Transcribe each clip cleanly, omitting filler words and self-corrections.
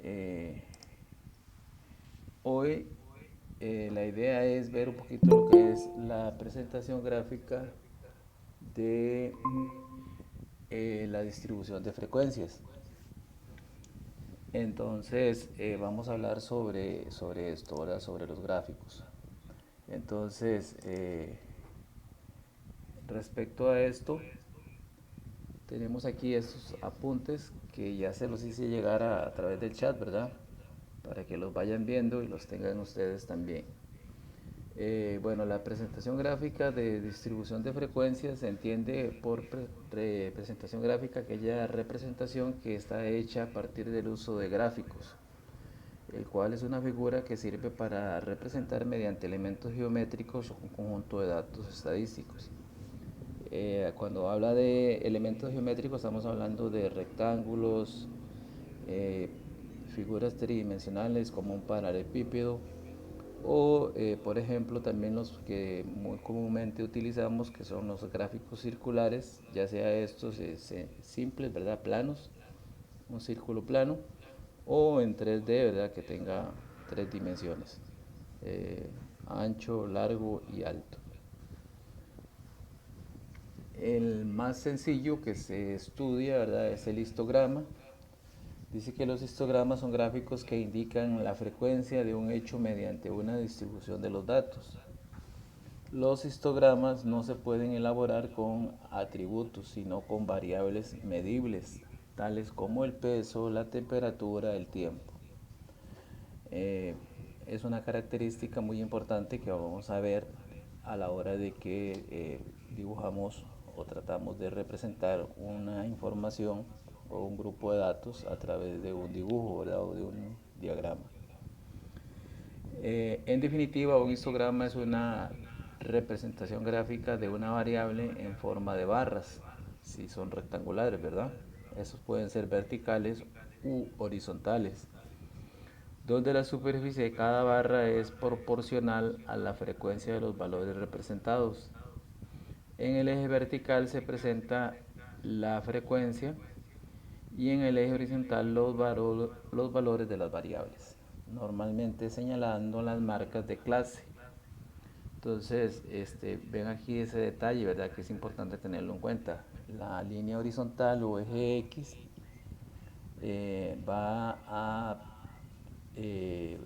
Eh, Hoy la idea es ver un poquito lo que es la presentación gráfica de la distribución de frecuencias. Entonces vamos a hablar sobre esto, ¿verdad? Sobre los gráficos. Entonces, respecto a esto, tenemos aquí estos apuntes que ya se los hice llegar a través del chat, ¿verdad? Para que los vayan viendo y los tengan ustedes también. Bueno, la presentación gráfica de distribución de frecuencias se entiende por presentación gráfica aquella representación que está hecha a partir del uso de gráficos, el cual es una figura que sirve para representar mediante elementos geométricos un conjunto de datos estadísticos. Cuando habla de elementos geométricos estamos hablando de rectángulos, eh, figuras tridimensionales como un paralelepípedo o por ejemplo también los que muy comúnmente utilizamos que son los gráficos circulares, ya sea estos simples, ¿verdad? Planos, un círculo plano o en 3D, ¿verdad? Que tenga tres dimensiones, eh, ancho, largo y alto. El más sencillo que se estudia, ¿verdad? Es el histograma. Dice que los histogramas son gráficos que indican la frecuencia de un hecho mediante una distribución de los datos. Los histogramas no se pueden elaborar con atributos, sino con variables medibles, tales como el peso, la temperatura, el tiempo. Eh, es una característica muy importante que vamos a ver a la hora de que dibujamos o tratamos de representar una información o un grupo de datos a través de un dibujo, ¿verdad? O de un diagrama. En definitiva, un histograma es una representación gráfica de una variable en forma de barras, si son rectangulares, ¿verdad? Esos pueden ser verticales u horizontales, donde la superficie de cada barra es proporcional a la frecuencia de los valores representados. En el eje vertical se presenta la frecuencia y en el eje horizontal los valores de las variables, normalmente señalando las marcas de clase. Entonces, ven aquí ese detalle, ¿verdad? Que es importante tenerlo en cuenta. La línea horizontal o eje X va a,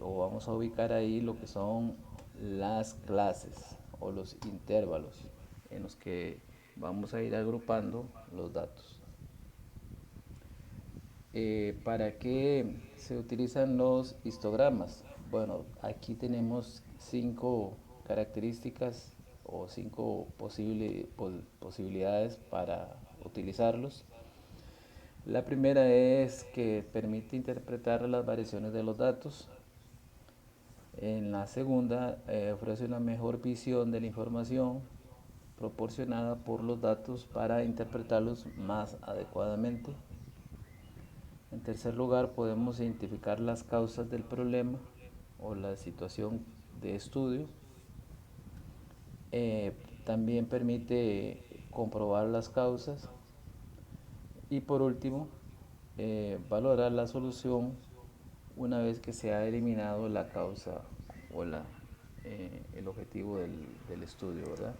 o vamos a ubicar ahí lo que son las clases o los intervalos en los que vamos a ir agrupando los datos. ¿Para qué se utilizan los histogramas? Bueno, aquí tenemos 5 características o 5 posibilidades para utilizarlos. La primera es que permite interpretar las variaciones de los datos. En la segunda, ofrece una mejor visión de la información proporcionada por los datos para interpretarlos más adecuadamente. En tercer lugar, podemos identificar las causas del problema o la situación de estudio. También permite comprobar las causas. Y por último, valorar la solución una vez que se ha eliminado la causa o el objetivo del estudio, ¿verdad?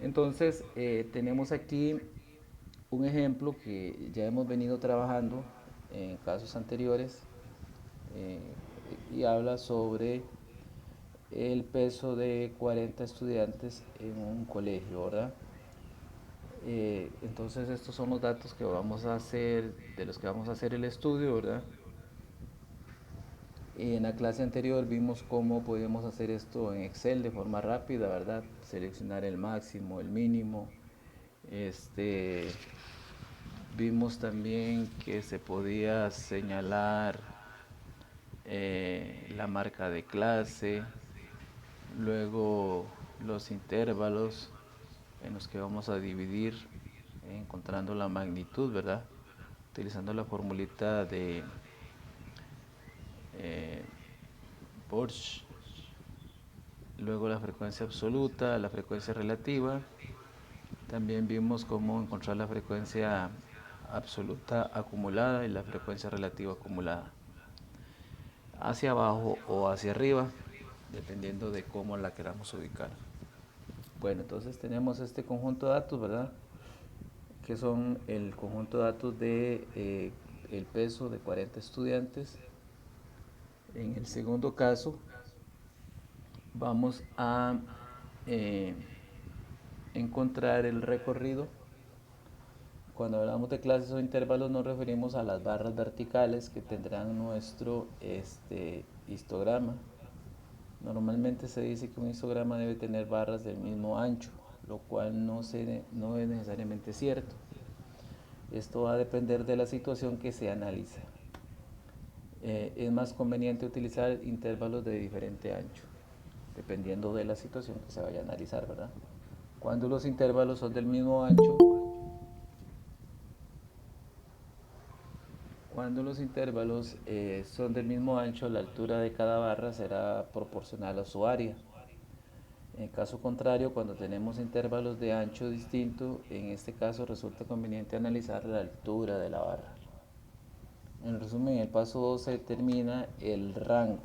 Entonces, tenemos aquí un ejemplo que ya hemos venido trabajando en casos anteriores eh, y habla sobre el peso de 40 estudiantes en un colegio, ¿verdad? Entonces estos son los datos que vamos a hacer, de los que vamos a hacer el estudio, ¿verdad? En la clase anterior vimos cómo podíamos hacer esto en Excel de forma rápida, ¿verdad? Seleccionar el máximo, el mínimo. Este, Vimos también que se podía señalar la marca de clase, luego los intervalos en los que vamos a dividir, encontrando la magnitud, ¿verdad? Utilizando la formulita de eh, Borch, luego la frecuencia absoluta, la frecuencia relativa. También vimos cómo encontrar la frecuencia absoluta acumulada y la frecuencia relativa acumulada, hacia abajo o hacia arriba, dependiendo de cómo la queramos ubicar. Bueno, entonces tenemos este conjunto de datos, ¿verdad? Que son el conjunto de datos de el peso de 40 estudiantes. En el segundo caso vamos a eh, encontrar el recorrido. Cuando hablamos de clases o intervalos nos referimos a las barras verticales que tendrán nuestro histograma. Normalmente se dice que un histograma debe tener barras del mismo ancho, lo cual no es necesariamente cierto. Esto va a depender de la situación que se analiza. Es más conveniente utilizar intervalos de diferente ancho, dependiendo de la situación que se vaya a analizar, ¿verdad? Cuando los intervalos son del mismo ancho, la altura de cada barra será proporcional a su área. En caso contrario, cuando tenemos intervalos de ancho distinto, en este caso resulta conveniente analizar la altura de la barra. En resumen, en el paso 2 se determina el rango.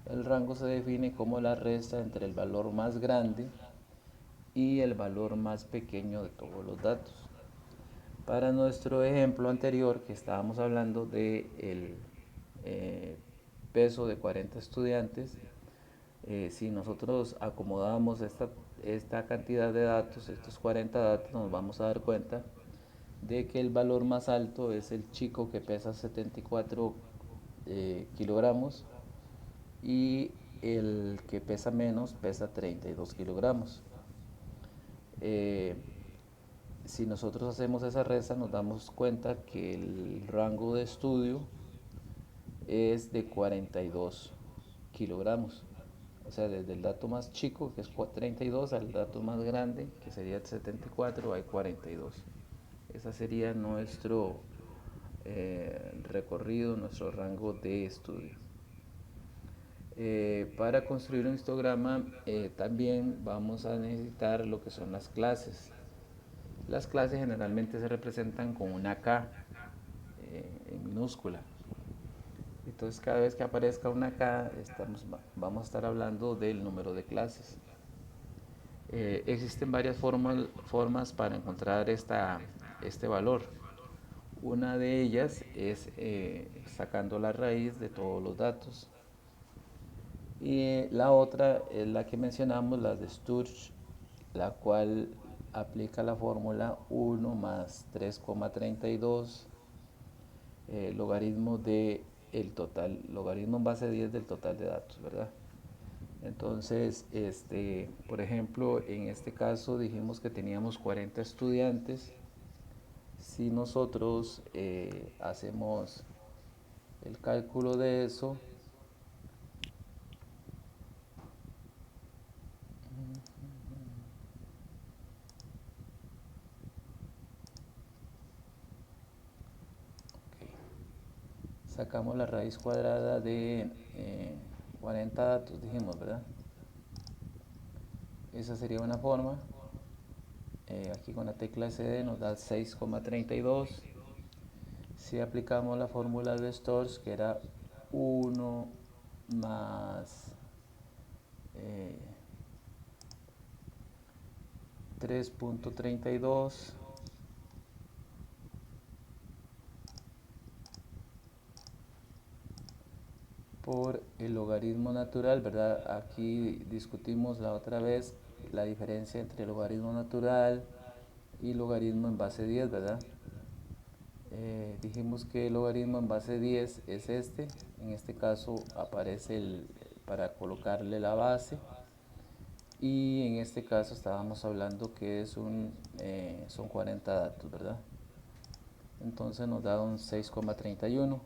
El rango se define como la resta entre el valor más grande y el valor más pequeño de todos los datos. Para nuestro ejemplo anterior, que estábamos hablando de el peso de 40 estudiantes, si nosotros acomodamos esta cantidad de datos, estos 40 datos, nos vamos a dar cuenta de que el valor más alto es el chico que pesa 74 kilogramos y el que pesa menos pesa 32 kilogramos. Si nosotros hacemos esa resta nos damos cuenta que el rango de estudio es de 42 kilogramos. O sea, desde el dato más chico, que es 32, al dato más grande, que sería el 74, hay 42. Ese sería nuestro recorrido, nuestro rango de estudio. Para construir un histograma también vamos a necesitar lo que son las clases. Las clases generalmente se representan con una K en minúscula. Entonces cada vez que aparezca una K vamos a estar hablando del número de clases. Existen varias formas para encontrar este valor. Una de ellas es sacando la raíz de todos los datos. Y la otra es la que mencionamos, la de Sturge, la cual aplica la fórmula 1 más 3,32 logaritmo de el total, logaritmo en base 10 del total de datos, ¿verdad? Entonces, por ejemplo, en este caso dijimos que teníamos 40 estudiantes. Si nosotros hacemos el cálculo de eso, sacamos la raíz cuadrada de 40 datos, dijimos, ¿verdad? Esa sería una forma. Aquí con la tecla SD nos da 6,32. Si aplicamos la fórmula de Stores, que era 1 más 3,32 por el logaritmo natural, ¿verdad? Aquí discutimos la otra vez la diferencia entre logaritmo natural y logaritmo en base 10, ¿verdad? Dijimos que el logaritmo en base 10 es en este caso aparece para colocarle la base, y en este caso estábamos hablando que son 40 datos, ¿verdad? Entonces nos da un 6,31,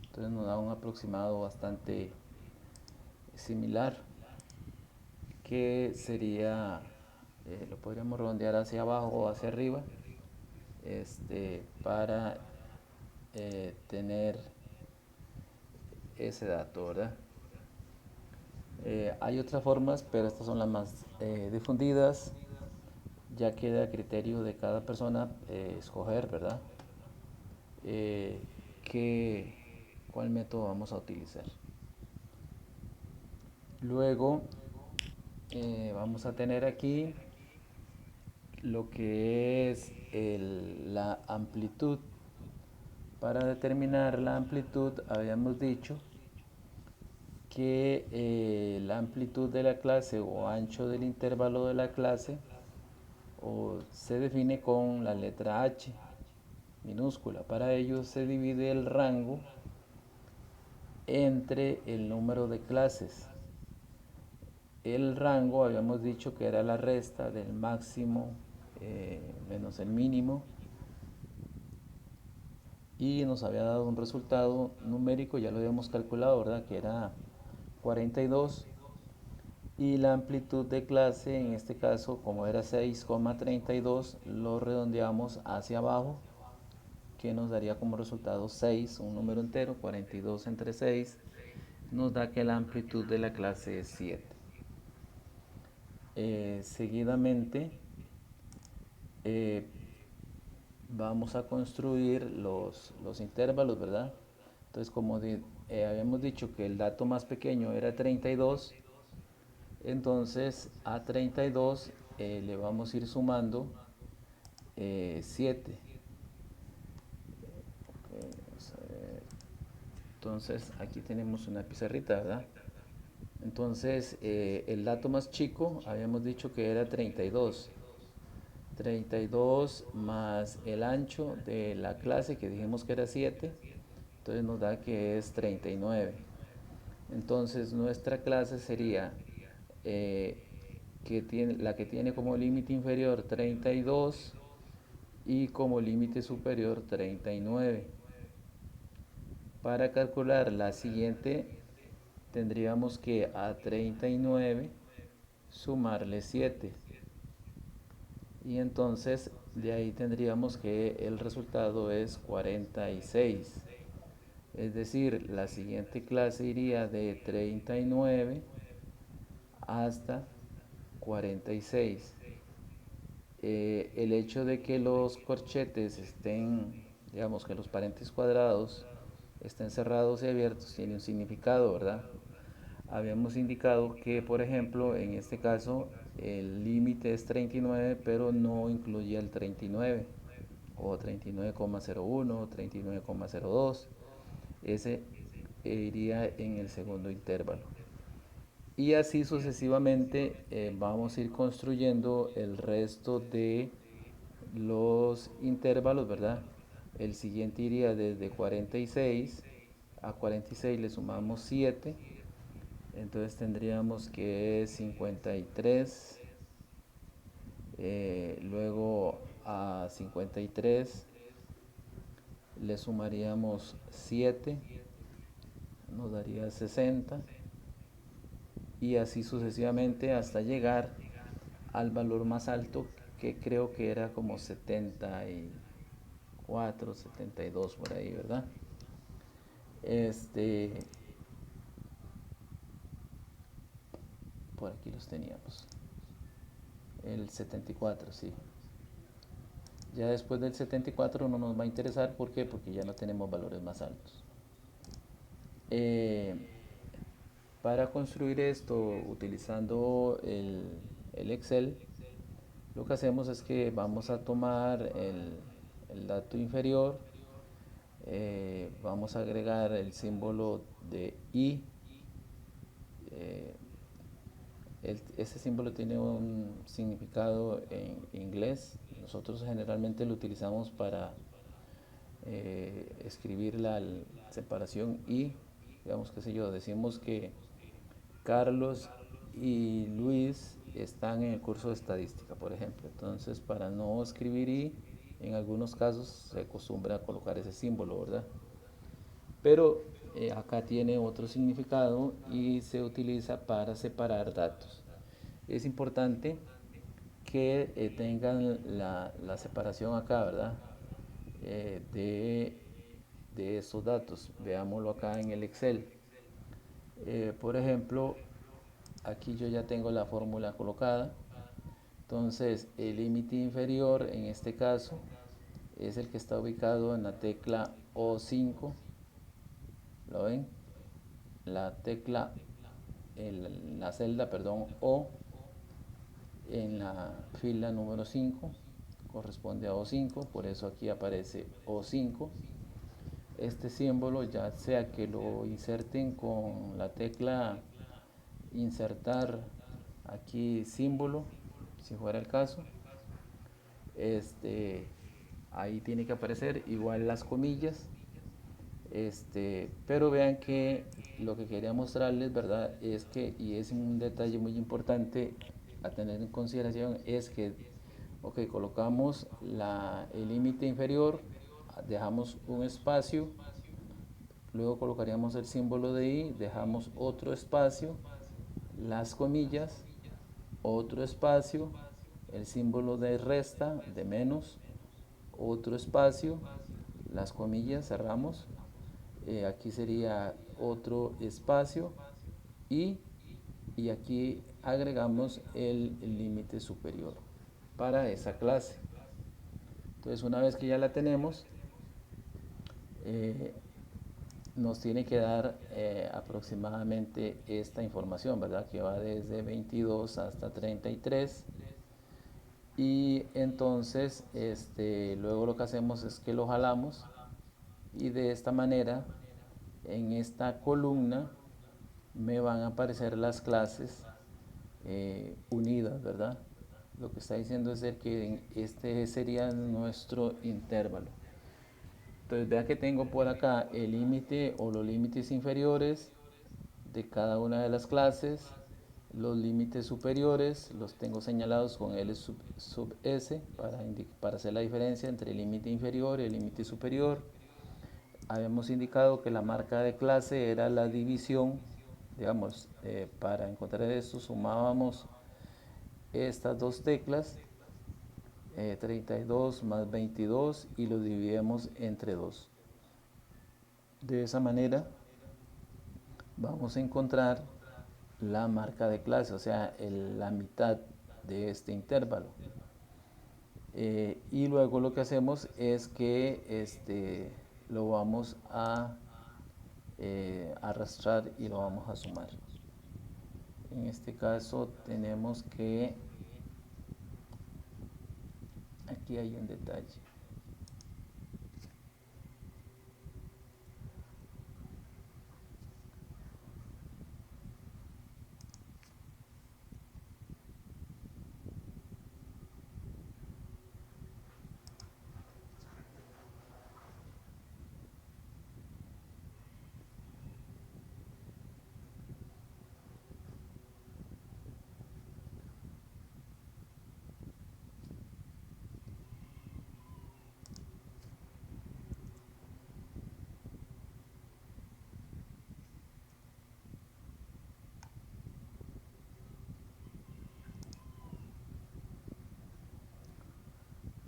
entonces nos da un aproximado bastante similar, que sería, lo podríamos redondear hacia abajo o hacia arriba, para tener ese dato, ¿verdad? Hay otras formas, pero estas son las más difundidas. Ya queda a criterio de cada persona escoger, ¿verdad? eh, cuál método vamos a utilizar. Luego vamos a tener aquí lo que es la amplitud. Para determinar la amplitud habíamos dicho que la amplitud de la clase o ancho del intervalo de la clase se define con la letra H minúscula. Para ello se divide el rango entre el número de clases. El rango habíamos dicho que era la resta del máximo menos el mínimo, y nos había dado un resultado numérico, ya lo habíamos calculado, ¿verdad? Que era 42. Y la amplitud de clase, en este caso, como era 6,32, lo redondeamos hacia abajo, que nos daría como resultado 6, un número entero. 42 entre 6 nos da que la amplitud de la clase es 7. Seguidamente eh, vamos a construir los intervalos, ¿verdad? Entonces, como habíamos dicho que el dato más pequeño era 32, entonces a 32 le vamos a ir sumando 7. Entonces aquí tenemos una pizarrita, ¿verdad? Entonces el dato más chico habíamos dicho que era 32. 32 más el ancho de la clase que dijimos que era 7, entonces nos da que es 39. Entonces nuestra clase sería la que tiene como límite inferior 32 y como límite superior 39. Para calcular la siguiente tendríamos que a 39 sumarle 7, y entonces de ahí tendríamos que el resultado es 46. Es decir, la siguiente clase iría de 39 hasta 46. El hecho de que los corchetes estén, digamos que los paréntesis cuadrados estén cerrados y abiertos, tiene un significado, ¿verdad? Habíamos indicado que, por ejemplo, en este caso el límite es 39, pero no incluye el 39 o 39,01 o 39,02. Ese iría en el segundo intervalo. Y así sucesivamente vamos a ir construyendo el resto de los intervalos, ¿verdad? El siguiente iría desde 46, a 46 le sumamos 7, entonces tendríamos que 53, luego a 53 le sumaríamos 7, nos daría 60, y así sucesivamente hasta llegar al valor más alto, que creo que era como 74, 72 por ahí, ¿verdad? Este, por aquí los teníamos. El 74, sí. Ya después del 74 no nos va a interesar, ¿por qué? Porque ya no tenemos valores más altos. Eh, para construir esto utilizando el Excel, lo que hacemos es que vamos a tomar el dato inferior, vamos a agregar el símbolo de i. eh, este símbolo tiene un significado en inglés. Nosotros generalmente lo utilizamos para escribir la separación y, digamos, qué sé yo, decimos que Carlos y Luis están en el curso de estadística, por ejemplo. Entonces, para no escribir y, en algunos casos se acostumbra a colocar ese símbolo, ¿verdad? Pero acá tiene otro significado y se utiliza para separar datos. Es importante que tengan la separación acá, ¿verdad? De estos datos. Veámoslo acá en el Excel. Por ejemplo, aquí yo ya tengo la fórmula colocada. Entonces, el límite inferior en este caso es el que está ubicado en la tecla O5. ¿Lo ven? La tecla, la celda, perdón, O en la fila número 5 corresponde a O5, por eso aquí aparece O5. Este símbolo, ya sea que lo inserten con la tecla insertar aquí símbolo, si fuera el caso, ahí tiene que aparecer igual las comillas. Pero vean que lo que quería mostrarles, ¿verdad? Es que, y es un detalle muy importante a tener en consideración, es que, ok, colocamos el límite inferior, dejamos un espacio, luego colocaríamos el símbolo de i, dejamos otro espacio, las comillas, otro espacio, el símbolo de resta, de menos, otro espacio, las comillas, cerramos, aquí sería otro espacio y, y aquí agregamos el límite superior para esa clase. Entonces una vez que ya la tenemos, eh, nos tiene que dar aproximadamente esta información, ¿verdad? Que va desde 22 hasta 33. Y entonces luego lo que hacemos es que lo jalamos y de esta manera en esta columna me van a aparecer las clases unidas, ¿verdad? Lo que está diciendo es que este sería nuestro intervalo. Entonces vea que tengo por acá el límite o los límites inferiores de cada una de las clases. Los límites superiores los tengo señalados con L sub S para hacer la diferencia entre el límite inferior y el límite superior. Habíamos indicado que la marca de clase era la división, digamos, para encontrar esto sumábamos estas dos teclas, 32 más 22, y lo dividimos entre 2. De esa manera vamos a encontrar la marca de clase, o sea, la mitad de este intervalo. Y luego lo que hacemos es que lo vamos a arrastrar y lo vamos a sumar. En este caso tenemos que, aquí hay un detalle.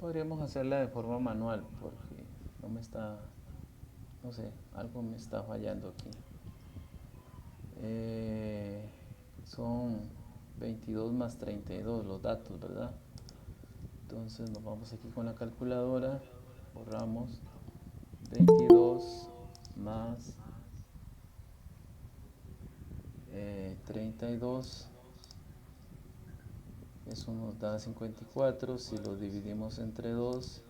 Podríamos hacerla de forma manual porque no me está, no sé, algo me está fallando aquí. Son 22 más 32 los datos, ¿verdad? Entonces nos vamos aquí con la calculadora, borramos 22 más 32, eso nos da 54. Si lo dividimos entre 2,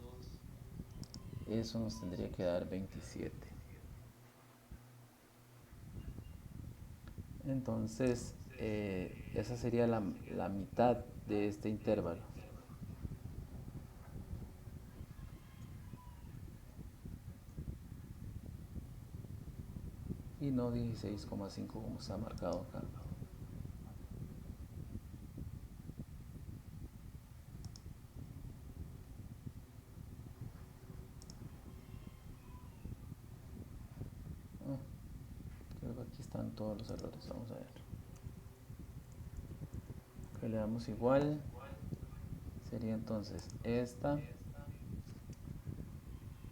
eso nos tendría que dar 27. Entonces esa sería la mitad de este intervalo. Y no 16,5 como está marcado acá. Creo que aquí están todos los errores, vamos a ver. Que le damos igual, sería entonces esta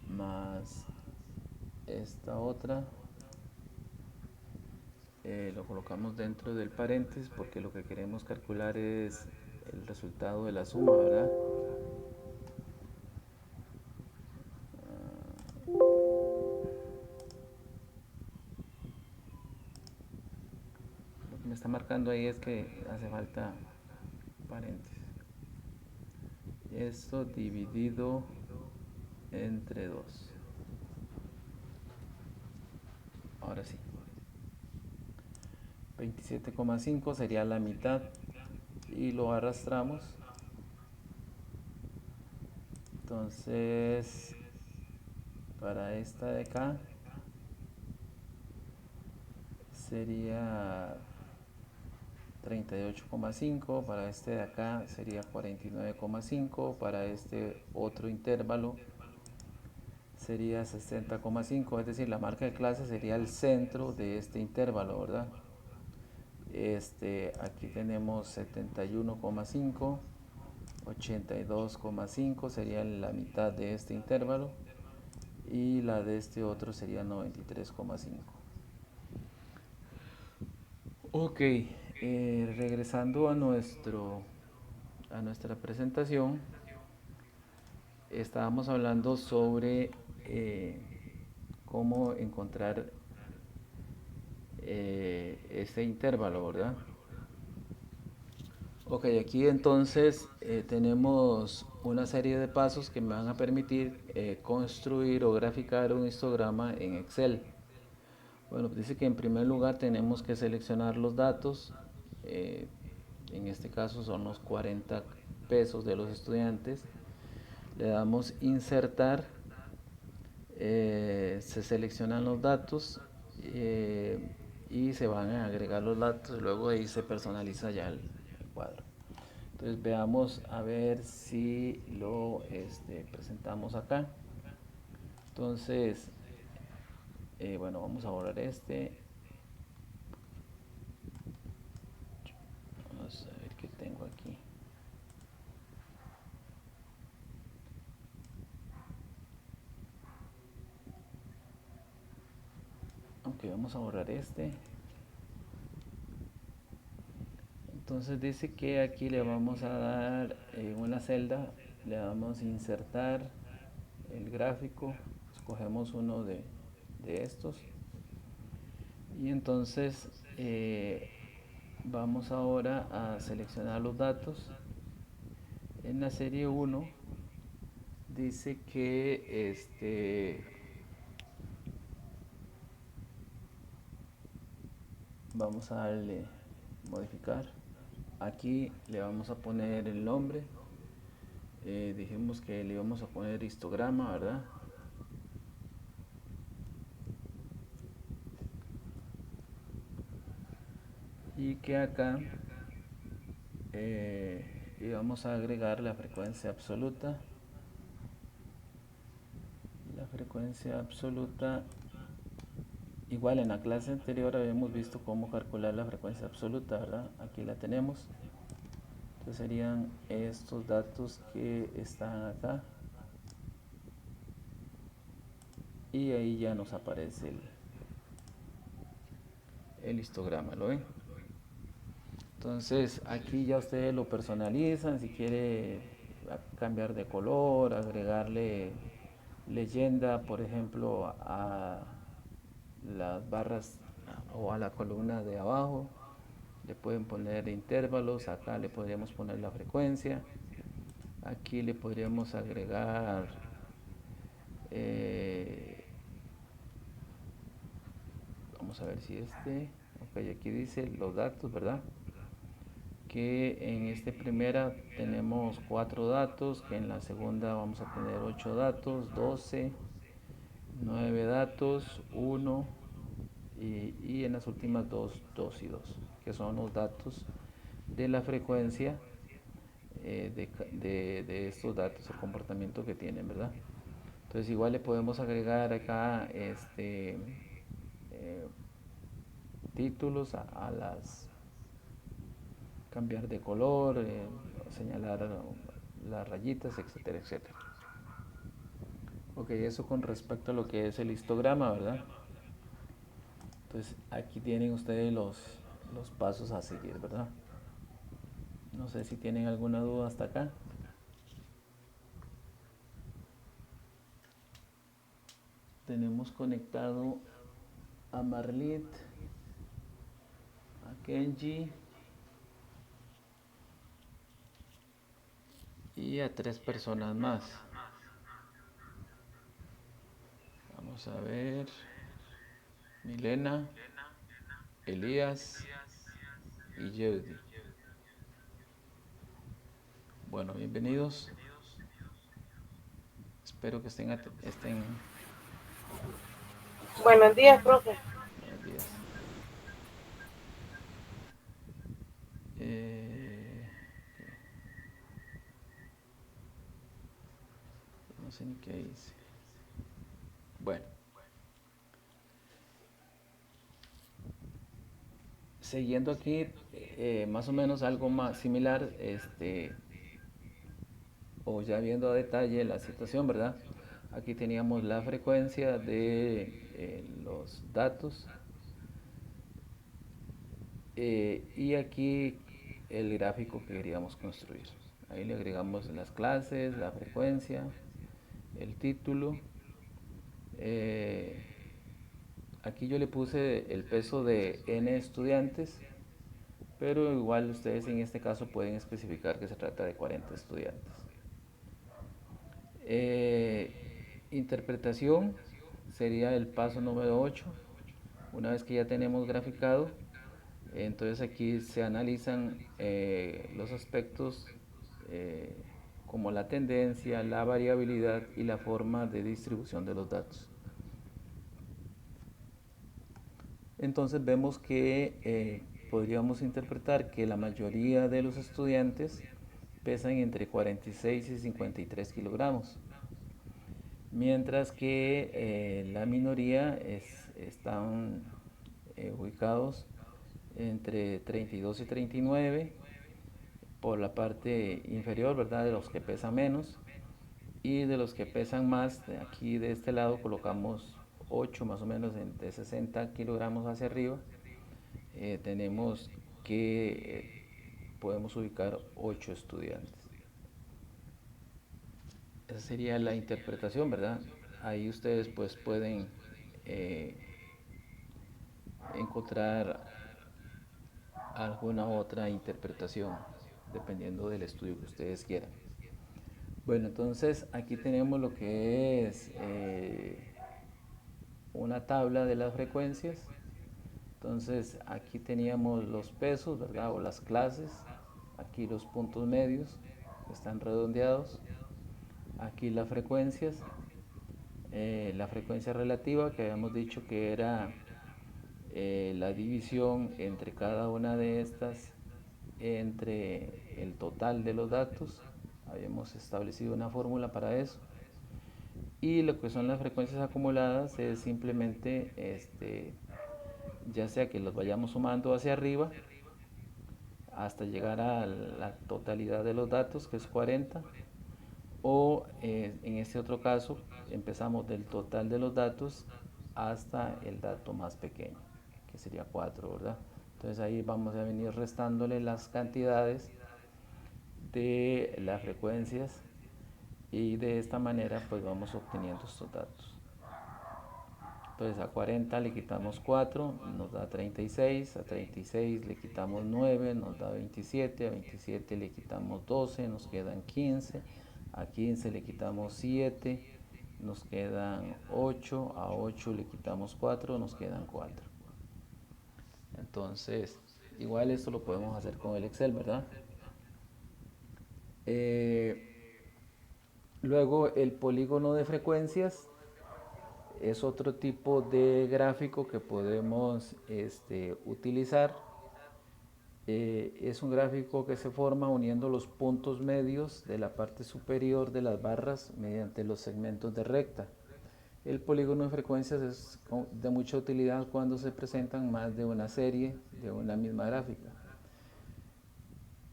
más esta otra, lo colocamos dentro del paréntesis porque lo que queremos calcular es el resultado de la suma, ¿verdad? me está marcando ahí es que hace falta paréntesis. Esto dividido entre 2. Ahora sí. 27,5 sería la mitad y lo arrastramos. Entonces, para esta de acá sería 38,5, para este de acá sería 49,5, para este otro intervalo sería 60,5, es decir, la marca de clase sería el centro de este intervalo, ¿verdad? Aquí tenemos 71,5, 82,5 sería la mitad de este intervalo y la de este otro sería 93,5. Ok, regresando a nuestra presentación, estábamos hablando sobre cómo encontrar este intervalo, ¿verdad? Ok, aquí entonces tenemos una serie de pasos que me van a permitir construir o graficar un histograma en Excel. Bueno, dice que en primer lugar tenemos que seleccionar los datos. eh, en este caso son los 40 pesos de los estudiantes. Le damos insertar, se seleccionan los datos y se van a agregar los datos. Luego ahí se personaliza ya el cuadro. Entonces veamos a ver si lo presentamos acá. Entonces, bueno, vamos a borrar este. Vamos a ver qué tengo aquí. Ok, vamos a borrar este. Entonces dice que aquí le vamos a dar una celda, le damos a insertar el gráfico, escogemos uno de estos y entonces vamos ahora a seleccionar los datos. En la serie 1 dice que vamos a darle modificar. Aquí le vamos a poner el nombre. Dijimos que le íbamos a poner histograma, ¿verdad? Y que acá íbamos a agregar la frecuencia absoluta. La frecuencia absoluta, igual en la clase anterior habíamos visto cómo calcular la frecuencia absoluta, ¿verdad? Aquí la tenemos. Entonces serían estos datos que están acá. Y ahí ya nos aparece el histograma, ¿lo ven? Entonces aquí ya ustedes lo personalizan, si quiere cambiar de color, agregarle leyenda, por ejemplo, a las barras o a la columna de abajo, le pueden poner intervalos, acá le podríamos poner la frecuencia, aquí le podríamos agregar vamos a ver si ok, aquí dice los datos, ¿verdad? Que en esta primera tenemos 4 datos, que en la segunda vamos a tener 8 datos, 12, 9 datos, 1 y en las últimas 2, 2 y 2, que son los datos de la frecuencia de estos datos, el comportamiento que tienen, ¿verdad? Entonces igual le podemos agregar acá títulos a las, cambiar de color, señalar las rayitas, etcétera, etcétera. Ok, eso con respecto a lo que es el histograma, ¿verdad? Entonces aquí tienen ustedes los pasos a seguir, ¿verdad? No sé si tienen alguna duda hasta acá. Tenemos conectado a Marlit. Kenji y a 3 personas más. Vamos a ver. Milena, Elías y Yeudi. Bueno, bienvenidos. Espero que estén. Buenos días, profe. Buenos días. Eh, no sé ni qué hice. Bueno, siguiendo aquí, más o menos algo más similar, o ya viendo a detalle la situación, ¿verdad? Aquí teníamos la frecuencia de los datos y aquí el gráfico que queríamos construir. Ahí le agregamos las clases, la frecuencia, el título. eh, Aquí yo le puse el peso de n estudiantes, pero igual ustedes en este caso pueden especificar que se trata de 40 estudiantes. Eh, Interpretación sería el paso número 8. Una vez que ya tenemos graficado, entonces aquí se analizan los aspectos eh, como la tendencia, la variabilidad y la forma de distribución de los datos. Entonces vemos que podríamos interpretar que la mayoría de los estudiantes pesan entre 46 y 53 kilogramos, mientras que la minoría están ubicados entre 32 y 39 por la parte inferior, ¿verdad? De los que pesan menos, y de los que pesan más, aquí de este lado colocamos 8 más o menos de 60 kilogramos hacia arriba. Tenemos que podemos ubicar 8 estudiantes. Esa sería la interpretación, ¿verdad? Ahí ustedes pues pueden eh, encontrar alguna otra interpretación dependiendo del estudio que ustedes quieran. Bueno, entonces aquí tenemos lo que es una tabla de las frecuencias. Entonces aquí teníamos los pesos, ¿verdad? O las clases. Aquí los puntos medios están redondeados. Aquí las frecuencias. La frecuencia relativa que habíamos dicho que era la división entre cada una de estas entre el total de los datos. Habíamos establecido una fórmula para eso. Y lo que son las frecuencias acumuladas es simplemente ya sea que los vayamos sumando hacia arriba hasta llegar a la totalidad de los datos, que es 40, o en este otro caso empezamos del total de los datos hasta el dato más pequeño, que sería 4, ¿verdad? Entonces ahí vamos a venir restándole las cantidades de las frecuencias y de esta manera pues vamos obteniendo estos datos. Entonces a 40 le quitamos 4, nos da 36, a 36 le quitamos 9, nos da 27, a 27 le quitamos 12, nos quedan 15, a 15 le quitamos 7, nos quedan 8, a 8 le quitamos 4, nos quedan 4. Entonces, igual esto lo podemos hacer con el Excel, ¿verdad? Eh, Luego el polígono de frecuencias es otro tipo de gráfico que podemos utilizar. Es un gráfico que se forma uniendo los puntos medios de la parte superior de las barras mediante los segmentos de recta. El polígono de frecuencias es de mucha utilidad cuando se presentan más de una serie de una misma gráfica.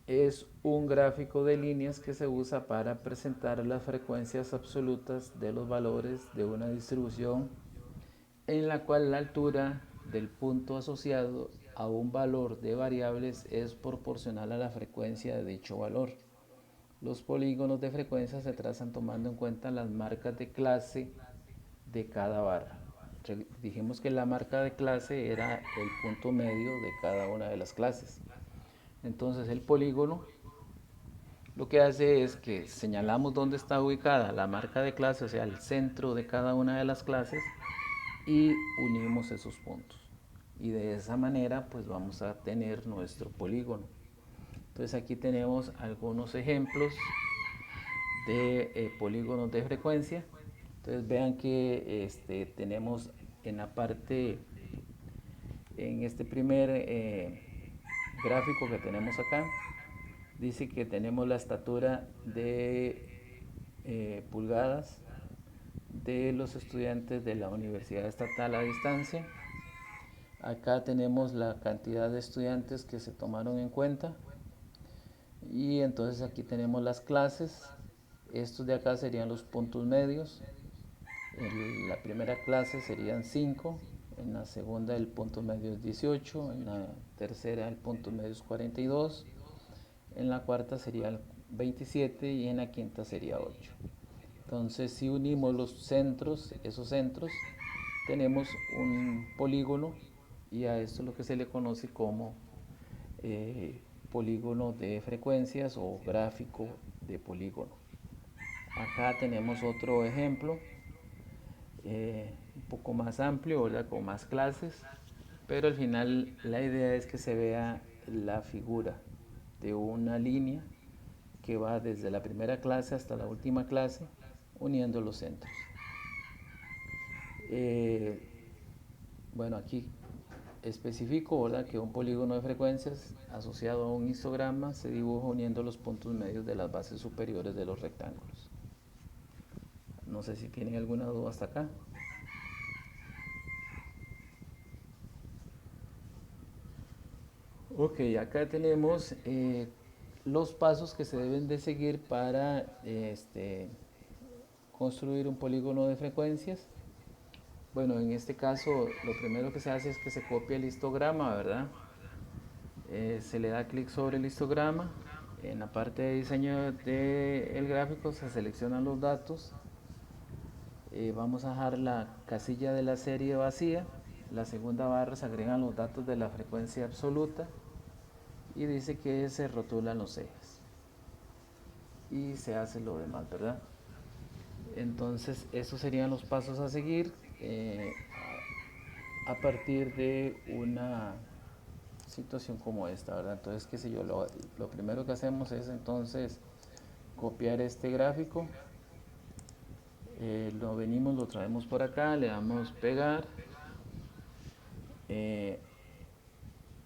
Es un gráfico de líneas que se usa para presentar las frecuencias absolutas de los valores de una distribución en la cual la altura del punto asociado a un valor de variables es proporcional a la frecuencia de dicho valor. Los polígonos de frecuencia se trazan tomando en cuenta las marcas de clase de cada barra. dijimos que la marca de clase era el punto medio de cada una de las clases. Entonces el polígono lo que hace es que señalamos dónde está ubicada la marca de clase, o sea, el centro de cada una de las clases, y unimos esos puntos. Y de esa manera pues vamos a tener nuestro polígono. Entonces aquí tenemos algunos ejemplos de polígonos de frecuencia. Entonces vean que tenemos en la parte, en este primer gráfico que tenemos acá, dice que tenemos la estatura de pulgadas de los estudiantes de la Universidad Estatal a Distancia. Acá tenemos la cantidad de estudiantes que se tomaron en cuenta. Y entonces aquí tenemos las clases. Estos de acá serían los puntos medios. En la primera clase serían 5, en la segunda el punto medio es 18, en la tercera el punto medio es 42, en la cuarta sería 27 y en la quinta sería 8. Entonces si unimos los centros, esos centros, tenemos un polígono y a esto es lo que se le conoce como polígono de frecuencias o gráfico de polígono. Acá tenemos otro ejemplo un poco más amplio, ¿verdad? Con más clases, pero al final la idea es que se vea la figura de una línea que va desde la primera clase hasta la última clase uniendo los centros. Bueno, aquí especifico, ¿verdad?, que un polígono de frecuencias asociado a un histograma se dibuja uniendo los puntos medios de las bases superiores de los rectángulos. No sé si tienen alguna duda hasta acá. Ok, acá tenemos los pasos que se deben de seguir para construir un polígono de frecuencias. Bueno, en este caso lo primero que se hace es que se copia el histograma, ¿verdad? Se le da clic sobre el histograma. En la parte de diseño del gráfico se seleccionan los datos. Vamos a dejar la casilla de la serie vacía. La segunda barra se agregan los datos de la frecuencia absoluta. Y dice que se rotulan los ejes. Y se hace lo demás, ¿verdad? Entonces, esos serían los pasos a seguir a partir de una situación como esta, ¿verdad? Entonces, qué sé yo, lo primero que hacemos es entonces copiar este gráfico, lo venimos, lo traemos por acá, le damos pegar,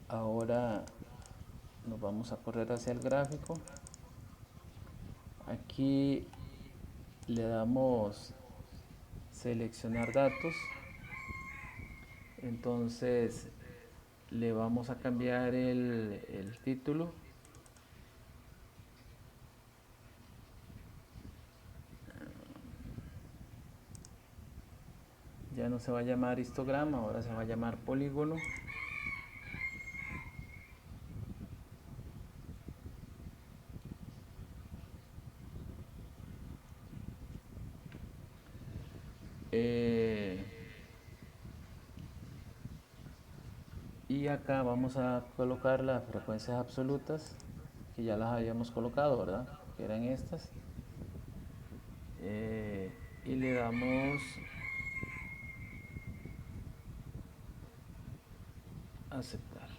ahora nos vamos a correr hacia el gráfico, aquí le damos seleccionar datos, entonces le vamos a cambiar el título. Ya no se va a llamar histograma, ahora se va a llamar polígono. Y acá vamos a colocar las frecuencias absolutas que ya las habíamos colocado, ¿verdad? Que eran estas. Y le damos aceptar.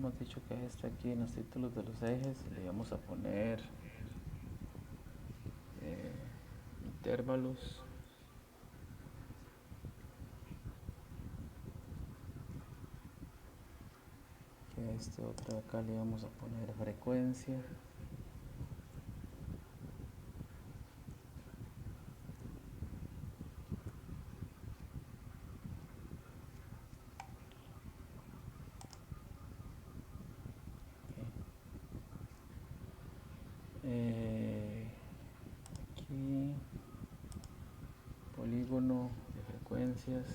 habíamos dicho que está aquí en los títulos de los ejes, le vamos a poner intervalos. Que a este otro de acá le vamos a poner frecuencia. Aquí polígono de frecuencias.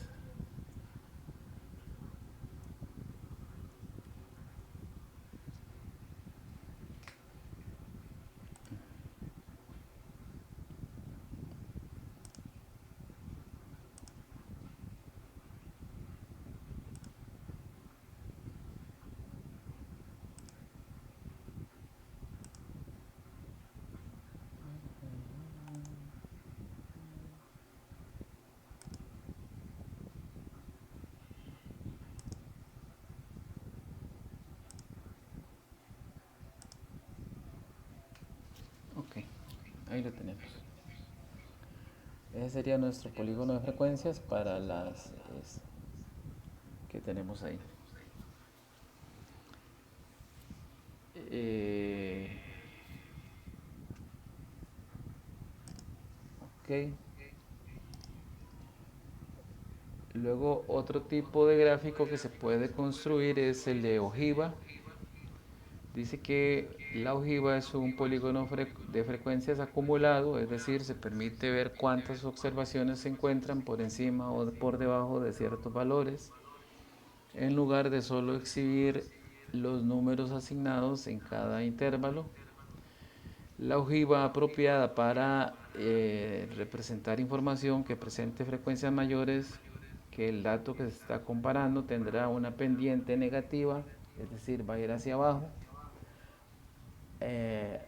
Ok, ahí lo tenemos. Ese sería nuestro polígono de frecuencias para las que tenemos ahí. Ok. Luego otro tipo de gráfico que se puede construir es el de ojiva. Dice que la ojiva es un polígono de frecuencias acumulado, es decir, se permite ver cuántas observaciones se encuentran por encima o por debajo de ciertos valores, en lugar de solo exhibir los números asignados en cada intervalo. La ojiva apropiada para representar información que presente frecuencias mayores que el dato que se está comparando tendrá una pendiente negativa, es decir, va a ir hacia abajo, eh,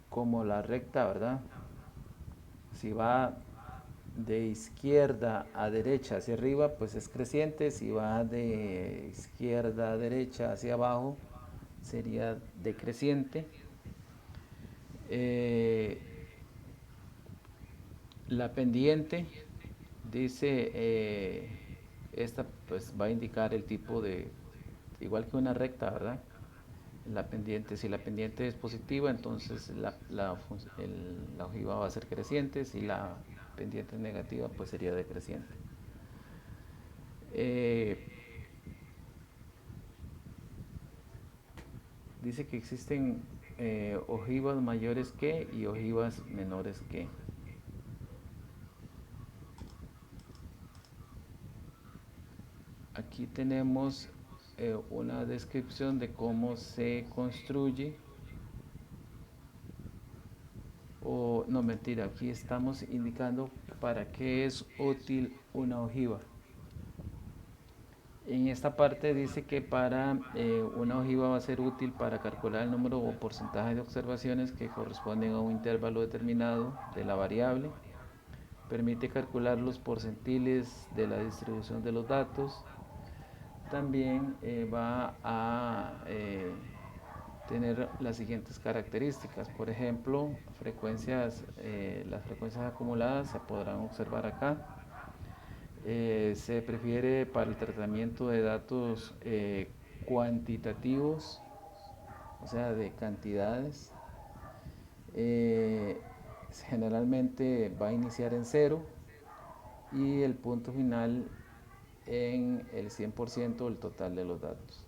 como la recta, ¿verdad? Si va de izquierda a derecha hacia arriba, pues es creciente. Si va de izquierda a derecha hacia abajo, sería decreciente. Eh, la pendiente dice, esta pues va a indicar el tipo de, igual que una recta, ¿verdad? La pendiente, si la pendiente es positiva, entonces la ojiva va a ser creciente. Si la pendiente es negativa, pues sería decreciente. Eh, Dice que existen ojivas mayores que y ojivas menores que. Aquí tenemos una descripción de cómo se construye, o no, mentira, aquí estamos indicando para qué es útil una ojiva. En esta parte dice que para una ojiva va a ser útil para calcular el número o porcentaje de observaciones que corresponden a un intervalo determinado de la variable. Permite calcular los porcentiles de la distribución de los datos. También va a tener las siguientes características. Por ejemplo, las frecuencias acumuladas se podrán observar acá. Se prefiere para el tratamiento de datos cuantitativos, o sea, de cantidades. Eh, Generalmente va a iniciar en cero y el punto final en el 100% del total de los datos.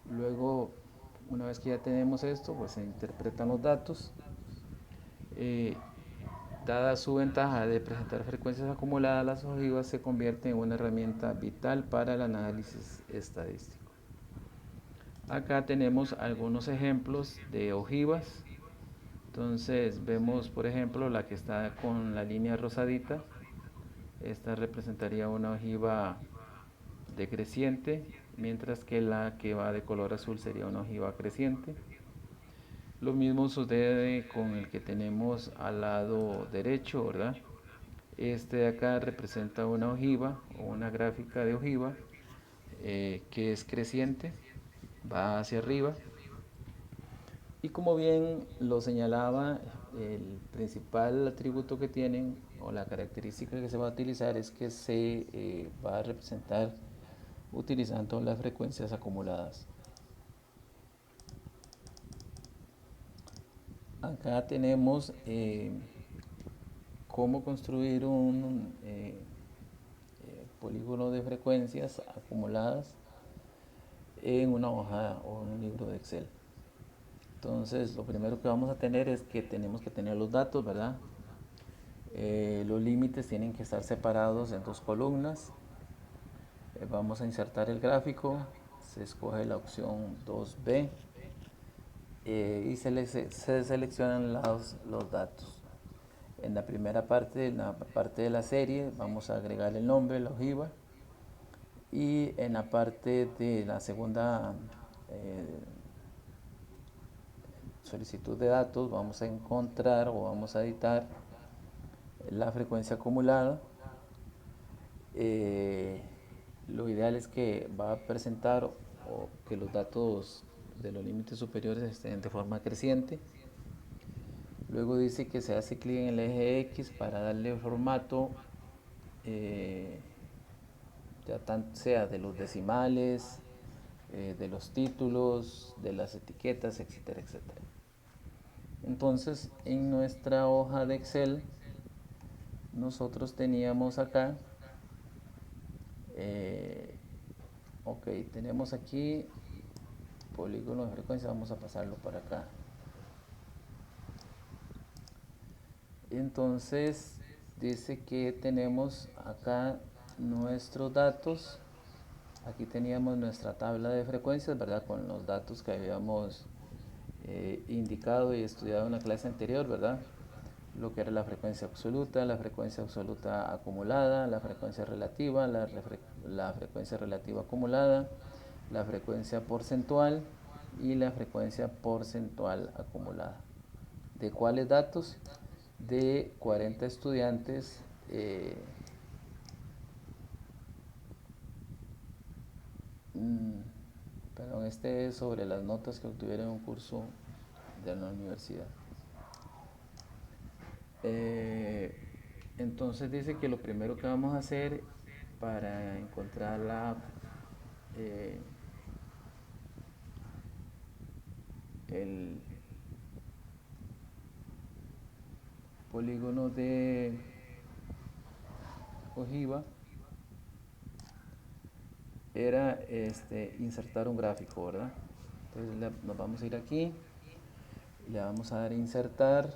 Luego, una vez que ya tenemos esto, pues se interpretan los datos. Dada su ventaja de presentar frecuencias acumuladas, las ojivas se convierten en una herramienta vital para el análisis estadístico. Acá tenemos algunos ejemplos de ojivas. Entonces vemos, por ejemplo, la que está con la línea rosadita. Esta representaría una ojiva decreciente, mientras que la que va de color azul sería una ojiva creciente. Lo mismo sucede con el que tenemos al lado derecho, ¿verdad? Este de acá representa una ojiva o una gráfica de ojiva. que es creciente, va hacia arriba. Y como bien lo señalaba, el principal atributo que tienen o la característica que se va a utilizar es que se va a representar utilizando las frecuencias acumuladas. Acá tenemos cómo construir un polígono de frecuencias acumuladas en una hoja o en un libro de Excel. Entonces, lo primero que vamos a tener es que tenemos que tener los datos, ¿verdad? Los límites tienen que estar separados en dos columnas. Vamos a insertar el gráfico, se escoge la opción 2B y se seleccionan los datos. En la primera parte, en la parte de la serie, vamos a agregar el nombre, la ojiva, y en la parte de la segunda solicitud de datos vamos a encontrar o vamos a editar la frecuencia acumulada. Lo ideal es que va a presentar o que los datos de los límites superiores estén de forma creciente. Luego dice que se hace clic en el eje X para darle formato, ya sea de los decimales, de los títulos, de las etiquetas, etcétera, etcétera. Entonces, en nuestra hoja de Excel, nosotros teníamos acá, ok, tenemos aquí polígono de frecuencia, vamos a pasarlo para acá. Entonces, dice que tenemos acá nuestros datos. Aquí teníamos nuestra tabla de frecuencias, ¿verdad? Con los datos que habíamos indicado y estudiado en la clase anterior, ¿verdad? Lo que era la frecuencia absoluta acumulada, la frecuencia relativa, la frecuencia relativa acumulada, la frecuencia porcentual y la frecuencia porcentual acumulada. ¿De cuáles datos? De 40 estudiantes perdón, este es sobre las notas que obtuvieron en un curso de la universidad. Entonces dice que lo primero que vamos a hacer para encontrar el polígono de ojiva era insertar un gráfico, ¿verdad? Entonces nos vamos a ir aquí, le vamos a dar a insertar,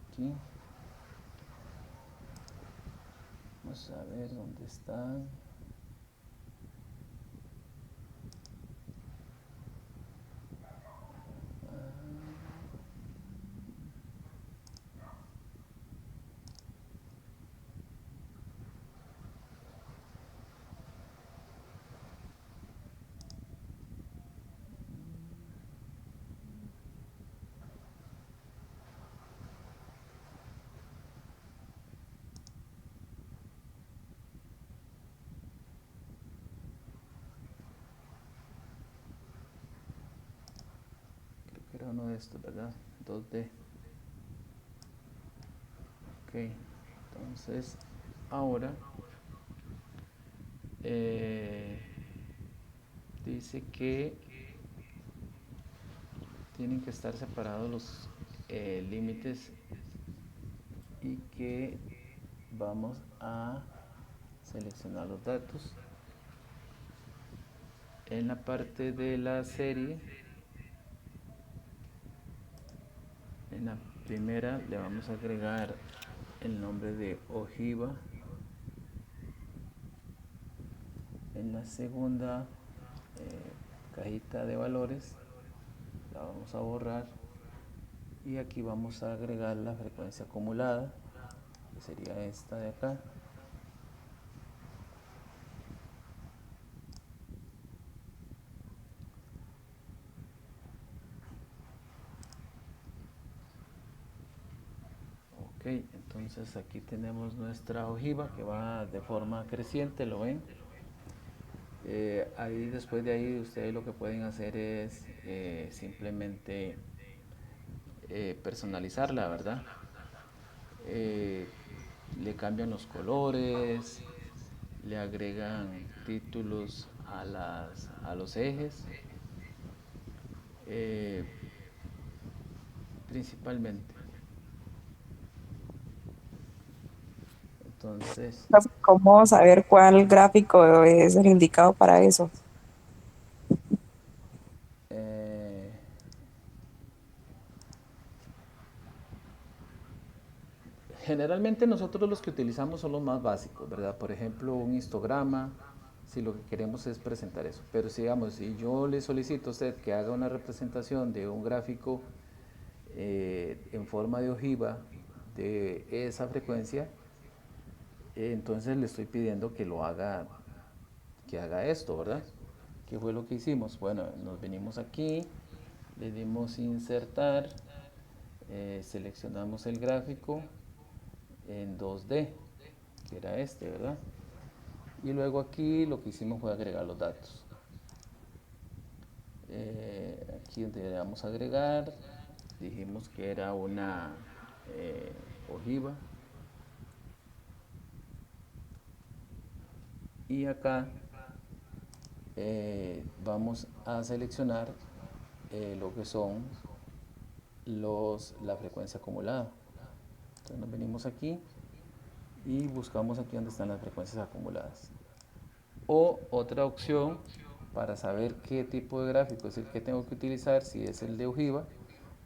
aquí, vamos a ver dónde está. Era uno de estos, ¿verdad? 2D. Ok, entonces ahora dice que tienen que estar separados los límites y que vamos a seleccionar los datos. En la parte de la serie, en la primera le vamos a agregar el nombre de ojiva. En la segunda cajita de valores la vamos a borrar y aquí vamos a agregar la frecuencia acumulada, que sería esta de acá. Ok, Entonces aquí tenemos nuestra ojiva que va de forma creciente, ¿lo ven? Ahí después de ahí ustedes lo que pueden hacer es simplemente personalizarla, ¿verdad? Eh, le cambian los colores, le agregan títulos a los ejes, eh, principalmente. Entonces, ¿Cómo saber cuál gráfico es el indicado para eso? eh, generalmente nosotros los que utilizamos son los más básicos, ¿verdad? Por ejemplo, un histograma, si lo que queremos es presentar eso. Pero si, digamos, si yo le solicito a usted que haga una representación de un gráfico en forma de ojiva de esa frecuencia, entonces le estoy pidiendo que haga esto, ¿verdad? ¿Qué fue lo que hicimos? Bueno, nos venimos aquí, le dimos insertar, seleccionamos el gráfico en 2D, que era este, ¿verdad? Y luego aquí lo que hicimos fue agregar los datos. Aquí donde le damos a agregar, dijimos que era una ojiva. Y acá vamos a seleccionar lo que son la frecuencia acumulada. Entonces nos venimos aquí y buscamos aquí donde están las frecuencias acumuladas. O otra opción para saber qué tipo de gráfico es el que tengo que utilizar, si es el de ojiva,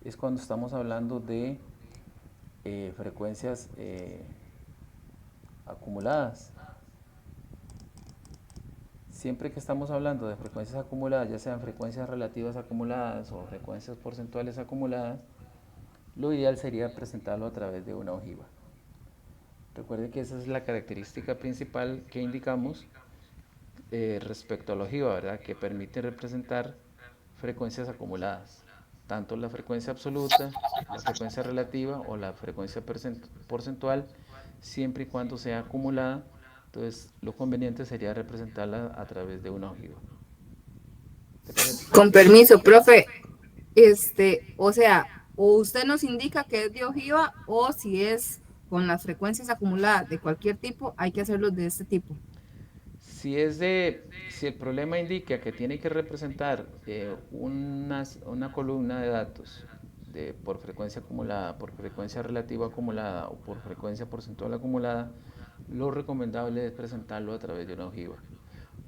es cuando estamos hablando de frecuencias acumuladas. Siempre que estamos hablando de frecuencias acumuladas, ya sean frecuencias relativas acumuladas o frecuencias porcentuales acumuladas, lo ideal sería presentarlo a través de una ojiva. Recuerde que esa es la característica principal que indicamos respecto a la ojiva, ¿verdad? Que permite representar frecuencias acumuladas, tanto la frecuencia absoluta, la frecuencia relativa o la frecuencia porcentual, siempre y cuando sea acumulada. Entonces, lo conveniente sería representarla a través de una ojiva. ¿Te parece? Con permiso, profe, o sea, o usted nos indica que es de ojiva o si es con las frecuencias acumuladas de cualquier tipo, hay que hacerlo de este tipo. Si el problema indica que tiene que representar una columna de datos por frecuencia acumulada, por frecuencia relativa acumulada o por frecuencia porcentual acumulada, lo recomendable es presentarlo a través de una ojiva.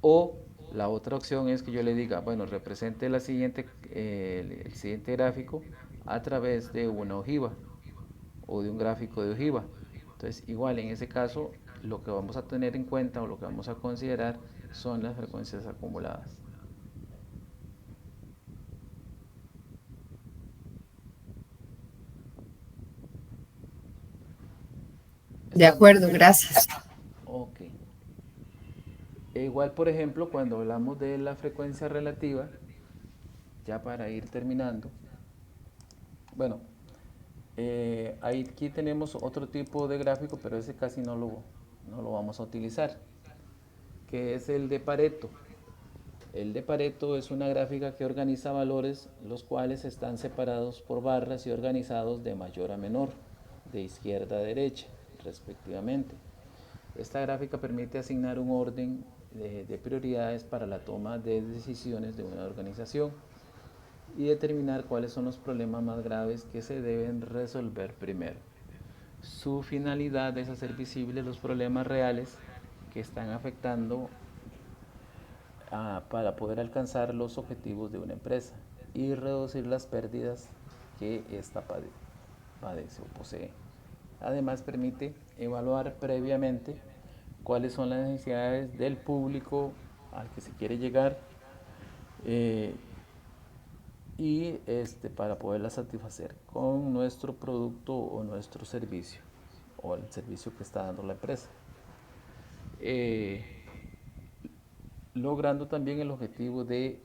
O la otra opción es que yo le diga, bueno, represente el siguiente gráfico a través de una ojiva o de un gráfico de ojiva. Entonces, igual en ese caso, lo que vamos a tener en cuenta o lo que vamos a considerar son las frecuencias acumuladas. De ¿Está bien? acuerdo, gracias. Ok. Igual, por ejemplo, cuando hablamos de la frecuencia relativa, ya para ir terminando, bueno, aquí tenemos otro tipo de gráfico, pero ese casi no lo vamos a utilizar, que es el de Pareto. El de Pareto es una gráfica que organiza valores los cuales están separados por barras y organizados de mayor a menor, de izquierda a derecha, respectivamente. Esta gráfica permite asignar un orden de prioridades para la toma de decisiones de una organización y determinar cuáles son los problemas más graves que se deben resolver primero. Su finalidad es hacer visibles los problemas reales que están afectando para poder alcanzar los objetivos de una empresa y reducir las pérdidas que ésta padece o posee. Además, permite evaluar previamente cuáles son las necesidades del público al que se quiere llegar eh, para poderlas satisfacer con nuestro producto o nuestro servicio o el servicio que está dando la empresa. Eh, Logrando también el objetivo de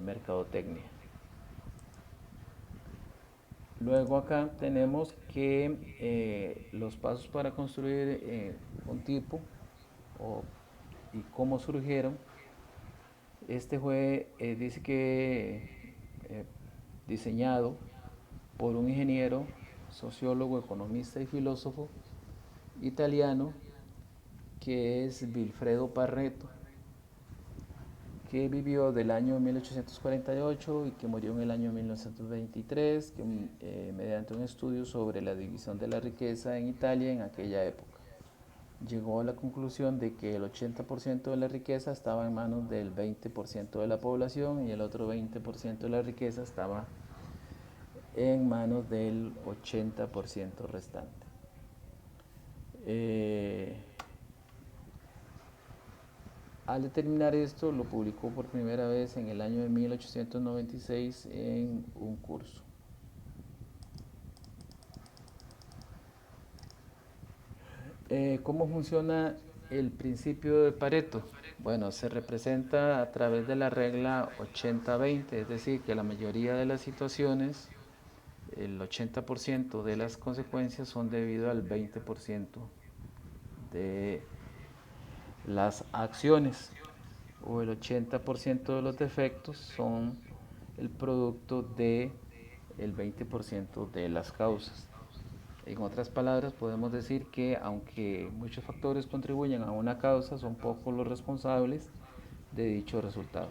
mercadotecnia. Luego acá tenemos que los pasos para construir un tipo o, y cómo surgieron. Este fue, dice que eh, diseñado por un ingeniero, sociólogo, economista y filósofo italiano que es Vilfredo Parreto, que vivió del año 1848 y que murió en el año 1923, que, mediante un estudio sobre la división de la riqueza en Italia en aquella época. Llegó a la conclusión de que el 80% de la riqueza estaba en manos del 20% de la población y el otro 20% de la riqueza estaba en manos del 80% restante. Eh, Al determinar esto, lo publicó por primera vez en el año de 1896 en un curso. ¿Cómo funciona el principio de Pareto? Bueno, se representa a través de la regla 80-20, es decir, que la mayoría de las situaciones, el 80% de las consecuencias son debido al 20% de las acciones, o el 80% de los defectos son el producto de el 20% de las causas. En otras palabras, podemos decir que aunque muchos factores contribuyen a una causa, son pocos los responsables de dicho resultado.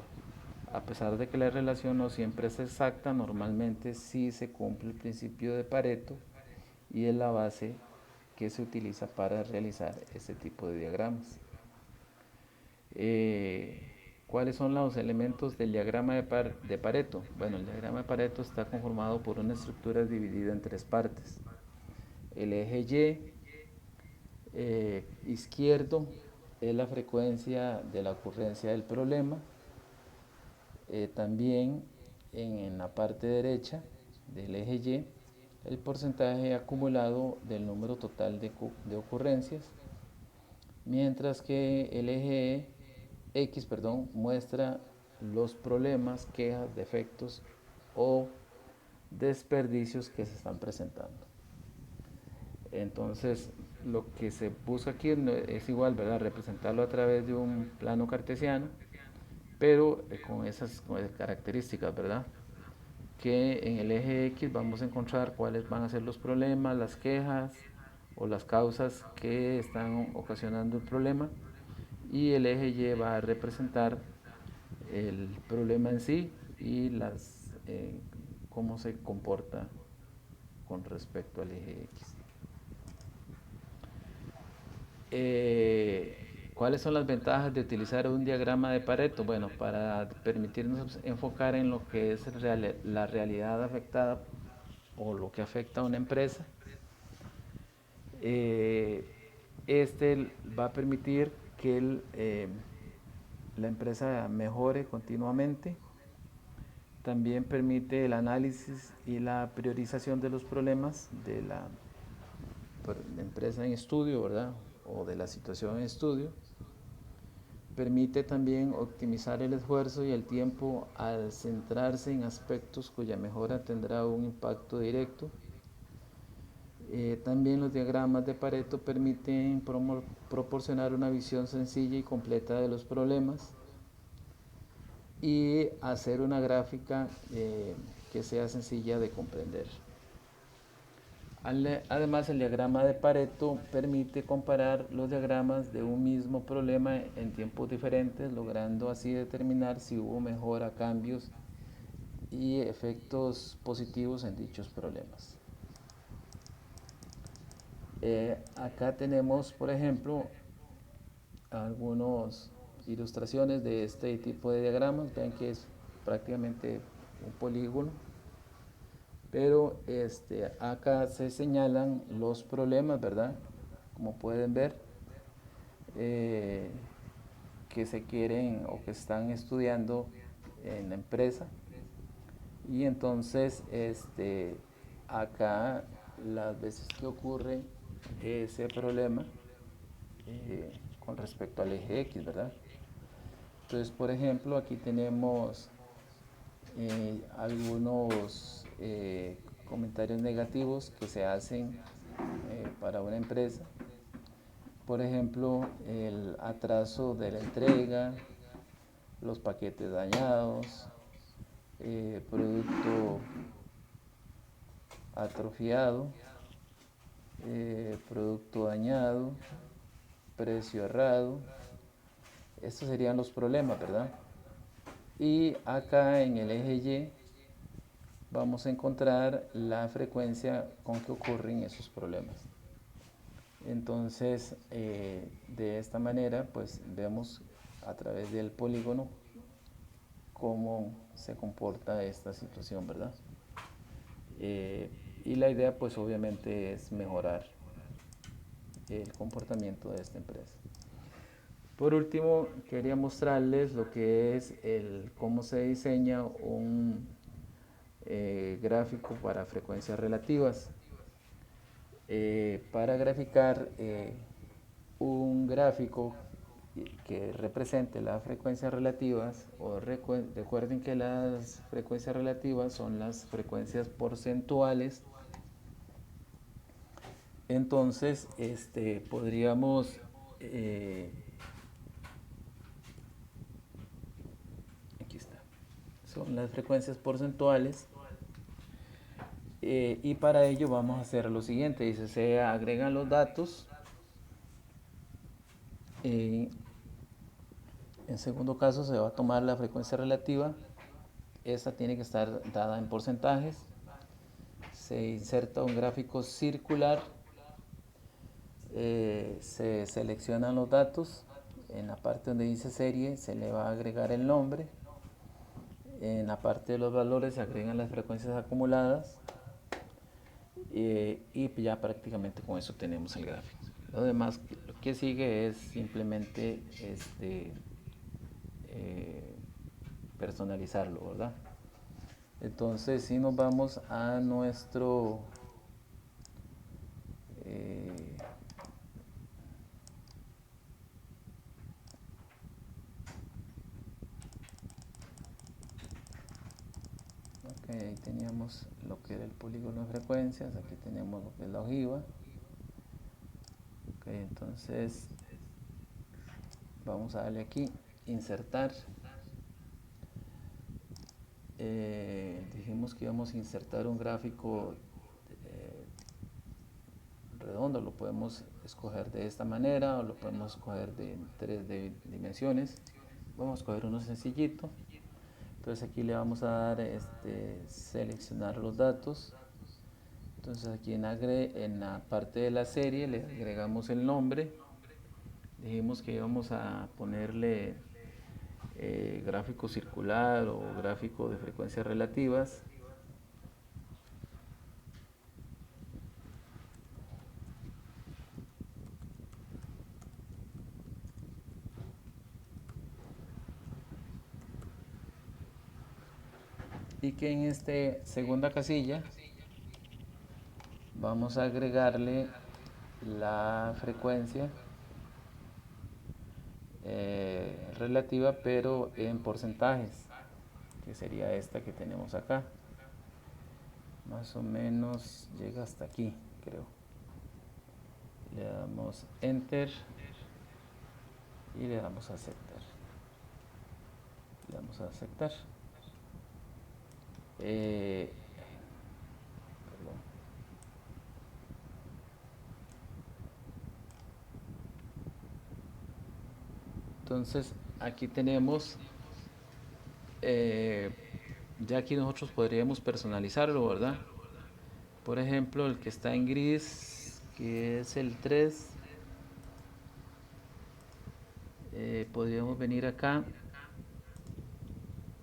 A pesar de que la relación no siempre es exacta, normalmente sí se cumple el principio de Pareto y es la base que se utiliza para realizar este tipo de diagramas. Eh, ¿Cuáles son los elementos del diagrama de Pareto? Bueno, el diagrama de Pareto está conformado por una estructura dividida en tres partes. El eje Y izquierdo es la frecuencia de la ocurrencia del problema. También en la parte derecha del eje Y, el porcentaje acumulado del número total de ocurrencias, mientras que el eje X, muestra los problemas, quejas, defectos o desperdicios que se están presentando. Entonces, lo que se busca aquí es igual, ¿verdad? Representarlo a través de un plano cartesiano, pero con esas características, ¿verdad? Que en el eje X vamos a encontrar cuáles van a ser los problemas, las quejas o las causas que están ocasionando el problema, y el eje Y va a representar el problema en sí y cómo se comporta con respecto al eje X. ¿Cuáles son las ventajas de utilizar un diagrama de Pareto? Bueno, para permitirnos enfocar en lo que es la realidad afectada o lo que afecta a una empresa, eh, este va a permitir que la empresa mejore continuamente. También permite el análisis y la priorización de los problemas de la empresa en estudio, ¿verdad? O de la situación en estudio. Permite también optimizar el esfuerzo y el tiempo al centrarse en aspectos cuya mejora tendrá un impacto directo. También los diagramas de Pareto permiten proporcionar una visión sencilla y completa de los problemas y hacer una gráfica que sea sencilla de comprender. Además, el diagrama de Pareto permite comparar los diagramas de un mismo problema en tiempos diferentes, logrando así determinar si hubo mejora, cambios y efectos positivos en dichos problemas. Acá tenemos, por ejemplo, algunas ilustraciones de este tipo de diagramas. Ven que es prácticamente un polígono, pero acá se señalan los problemas, ¿verdad? Como pueden ver, eh, que se quieren o que están estudiando en la empresa. Y entonces acá las veces que ocurre ese problema con respecto al eje X, ¿verdad? Entonces, por ejemplo, aquí tenemos algunos comentarios negativos que se hacen para una empresa. Por ejemplo, el atraso de la entrega, los paquetes dañados, producto atrofiado, producto dañado, precio errado. Estos serían los problemas, ¿verdad? Y acá en el eje Y vamos a encontrar la frecuencia con que ocurren esos problemas. Entonces, de esta manera, pues vemos a través del polígono cómo se comporta esta situación, ¿verdad? Y la idea, pues obviamente, es mejorar el comportamiento de esta empresa. Por último, quería mostrarles lo que es cómo se diseña un gráfico para frecuencias relativas. Para graficar un gráfico que represente las frecuencias relativas, recuerden que las frecuencias relativas son las frecuencias porcentuales. Entonces, podríamos aquí está, son las frecuencias porcentuales. Y para ello vamos a hacer lo siguiente, dice, se agregan los datos. En segundo caso se va a tomar la frecuencia relativa, esta tiene que estar dada en porcentajes. Se inserta un gráfico circular, se seleccionan los datos, en la parte donde dice serie se le va a agregar el nombre, en la parte de los valores se agregan las frecuencias acumuladas. Y ya prácticamente con eso tenemos el gráfico. Lo demás, lo que sigue es simplemente personalizarlo, ¿verdad? Entonces, si nos vamos a nuestro ok, ahí teníamos lo que era el polígono de frecuencias, aquí tenemos lo que es la ojiva. Ok, entonces vamos a darle aquí insertar. Dijimos que íbamos a insertar un gráfico redondo, lo podemos escoger de esta manera o lo podemos escoger de 3 dimensiones. Vamos a escoger uno sencillito. Entonces aquí le vamos a dar seleccionar los datos. Entonces aquí en la parte de la serie le agregamos el nombre. Dijimos que íbamos a ponerle gráfico circular o gráfico de frecuencias relativas. Y que en esta segunda casilla vamos a agregarle la frecuencia relativa, pero en porcentajes, que sería esta que tenemos acá. Más o menos llega hasta aquí, creo. Le damos enter y le damos a aceptar. Le damos a aceptar. Perdón. Entonces aquí tenemos, ya aquí nosotros podríamos personalizarlo, ¿verdad? Por ejemplo, el que está en gris, que es el 3, podríamos venir acá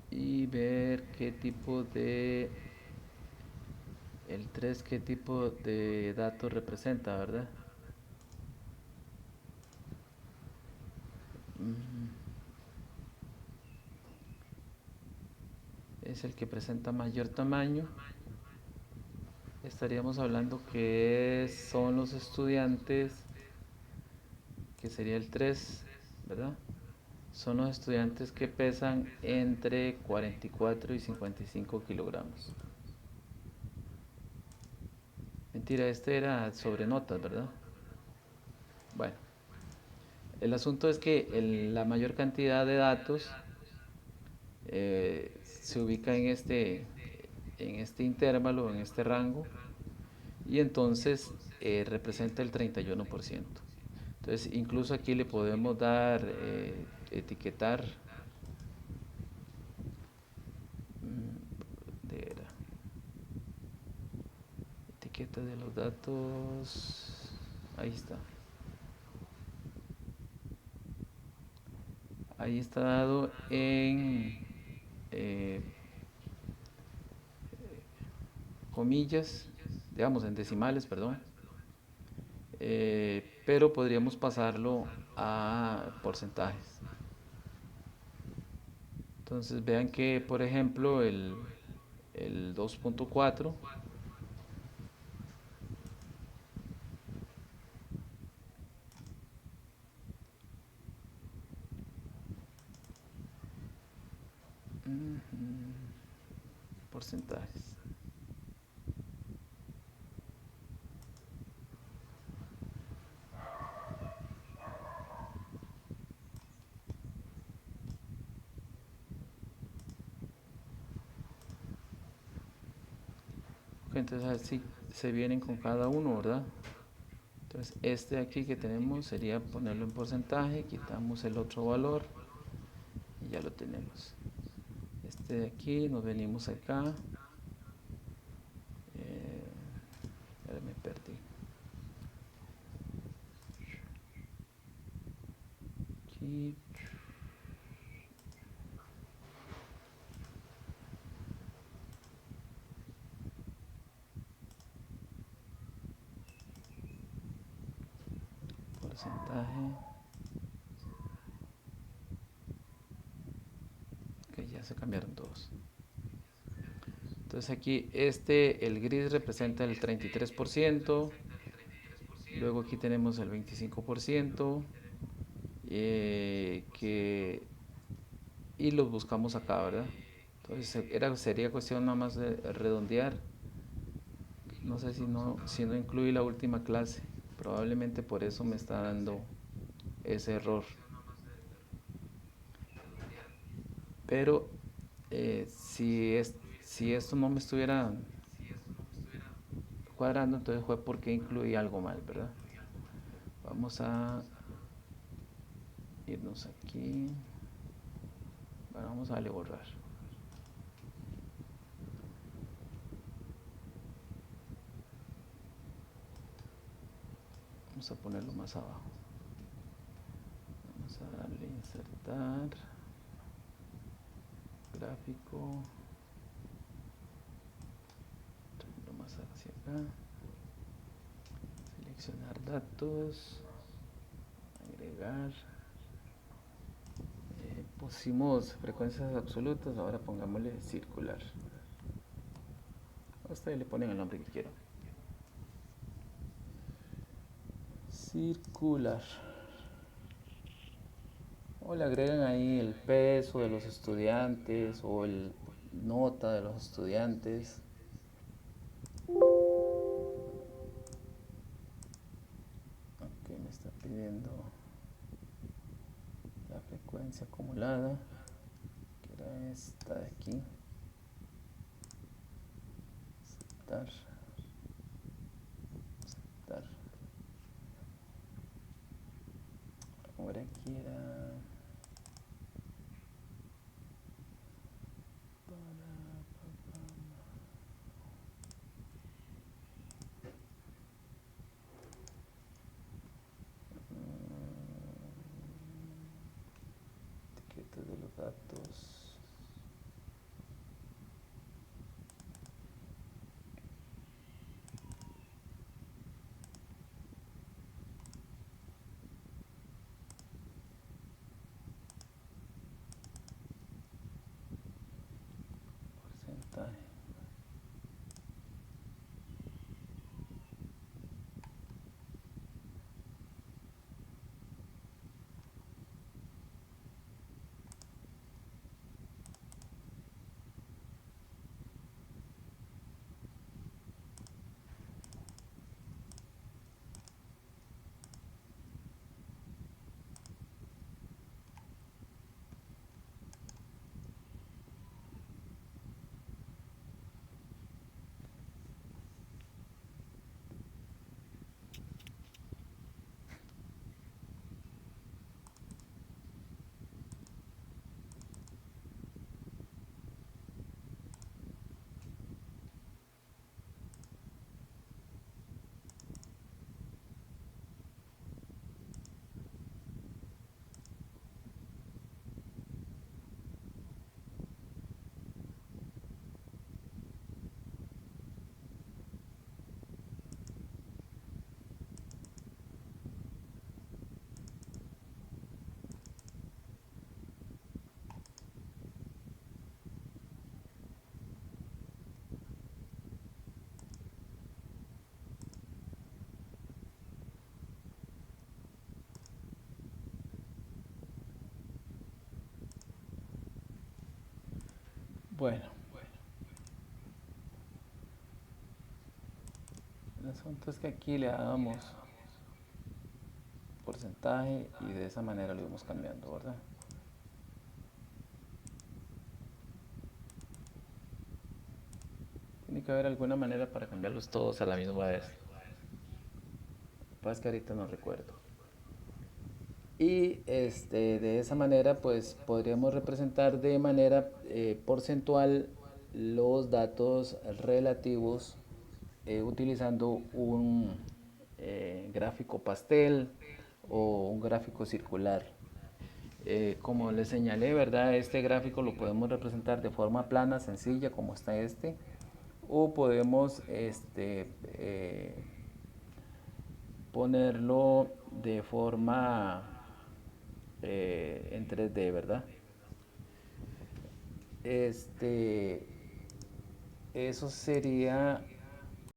y ver qué tipo de, el 3 qué tipo de datos representa, ¿verdad? Es el que presenta mayor tamaño. Estaríamos hablando que son los estudiantes, que sería el 3, ¿verdad? Son los estudiantes que pesan entre 44 y 55 kilogramos. Mentira, este era sobre notas, ¿verdad? Bueno, el asunto es que la mayor cantidad de datos se ubica en este intervalo, en este rango, y entonces representa el 31%. Entonces, incluso aquí le podemos dar, etiquetar, ¿dónde era? Etiqueta de los datos, ahí está. Ahí está dado en eh, comillas, digamos en decimales, perdón, pero podríamos pasarlo a porcentajes. Entonces vean que, por ejemplo, el 2.4 porcentajes. Ok, entonces así se vienen con cada uno, ¿verdad? Entonces este aquí que tenemos sería ponerlo en porcentaje, quitamos el otro valor y ya lo tenemos. Este de aquí, nos venimos acá. Ahora me perdí. Aquí. Porcentaje. Que ya se cambiaron todos. Entonces aquí el gris representa el 33%. Luego aquí tenemos el 25%. Y los buscamos acá, ¿verdad? Entonces sería cuestión nada más de redondear. No sé si no incluye la última clase. Probablemente por eso me está dando ese error. Pero si esto no me estuviera cuadrando, entonces fue porque incluí algo mal, ¿verdad? Vamos a irnos aquí. Bueno, vamos a darle borrar. Vamos a ponerlo más abajo. Vamos a darle insertar. Gráfico. Traerlo más hacia acá. Seleccionar datos. Agregar. Pusimos frecuencias absolutas, ahora pongámosle circular. A ustedes le ponen el nombre que quieran. Circular. O le agregan ahí el peso de los estudiantes o el nota de los estudiantes. Ok, me está pidiendo la frecuencia acumulada, que era esta de aquí. Aceptar. Aceptar. Ahora aquí era etiquetas de los datos. Porcentaje. Bueno, el asunto es que aquí le damos porcentaje y de esa manera lo íbamos cambiando, ¿verdad? Tiene que haber alguna manera para cambiarlos todos a la misma vez. Pues que ahorita no recuerdo. Y de esa manera pues podríamos representar de manera porcentual los datos relativos utilizando un gráfico pastel o un gráfico circular. Como les señalé, ¿verdad? Este gráfico lo podemos representar de forma plana, sencilla, como está o podemos ponerlo de forma en 3D, ¿verdad? Este, eso sería